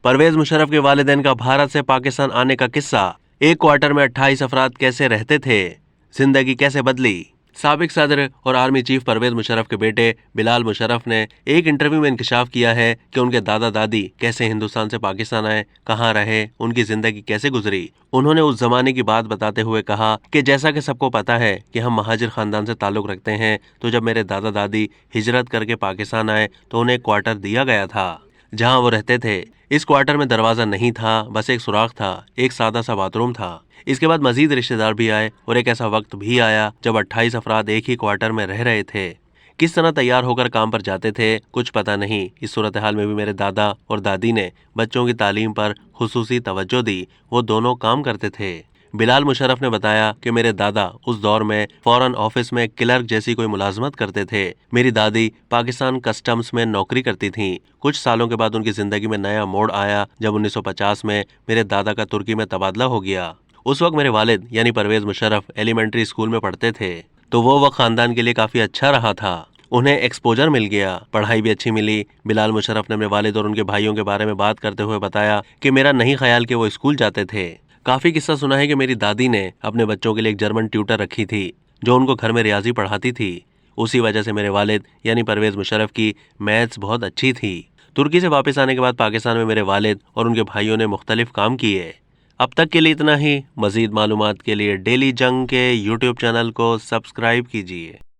پرویز مشرف کے والدین کا بھارت سے پاکستان آنے کا قصہ، ایک کوارٹر میں 28 افراد کیسے رہتے تھے، زندگی کیسے بدلی۔ سابق صدر اور آرمی چیف پرویز مشرف کے بیٹے بلال مشرف نے ایک انٹرویو میں انکشاف کیا ہے کہ ان کے دادا دادی کیسے ہندوستان سے پاکستان آئے، کہاں رہے، ان کی زندگی کیسے گزری۔ انہوں نے اس زمانے کی بات بتاتے ہوئے کہا کہ جیسا کہ سب کو پتا ہے کہ ہم مہاجر خاندان سے تعلق رکھتے ہیں، تو جب میرے دادا دادی ہجرت کر کے پاکستان آئے تو انہیں ایک کوارٹر دیا گیا تھا جہاں وہ رہتے تھے۔ اس کوارٹر میں دروازہ نہیں تھا، بس ایک سوراخ تھا، ایک سادہ سا باتھ روم تھا۔ اس کے بعد مزید رشتہ دار بھی آئے اور ایک ایسا وقت بھی آیا جب 28 افراد ایک ہی کوارٹر میں رہ رہے تھے۔ کس طرح تیار ہو کر کام پر جاتے تھے کچھ پتہ نہیں۔ اس صورتحال میں بھی میرے دادا اور دادی نے بچوں کی تعلیم پر خصوصی توجہ دی، وہ دونوں کام کرتے تھے۔ بلال مشرف نے بتایا کہ میرے دادا اس دور میں فورن آفس میں کلرک جیسی کوئی ملازمت کرتے تھے۔ میری دادی پاکستان کسٹمز میں نوکری کرتی تھیں۔ کچھ سالوں کے بعد ان کی زندگی میں نیا موڑ آیا جب 1950 میں میرے دادا کا ترکی میں تبادلہ ہو گیا۔ اس وقت میرے والد یعنی پرویز مشرف ایلیمنٹری اسکول میں پڑھتے تھے، تو وہ وقت خاندان کے لیے کافی اچھا رہا تھا۔ انہیں ایکسپوجر مل گیا، پڑھائی بھی اچھی ملی۔ بلال مشرف نے اپنے والد اور ان کے بھائیوں کے بارے میں بات کرتے ہوئے بتایا کہ میرا نہیں خیال کہ وہ اسکول جاتے تھے۔ کافی قصہ سنا ہے کہ میری دادی نے اپنے بچوں کے لیے ایک جرمن ٹیوٹر رکھی تھی جو ان کو گھر میں ریاضی پڑھاتی تھی۔ اسی وجہ سے میرے والد یعنی پرویز مشرف کی میتھس بہت اچھی تھی۔ ترکی سے واپس آنے کے بعد پاکستان میں میرے والد اور ان کے بھائیوں نے مختلف کام کیے۔ اب تک کے لیے اتنا ہی۔ مزید معلومات کے لیے ڈیلی جنگ کے یوٹیوب چینل کو سبسکرائب کیجیے۔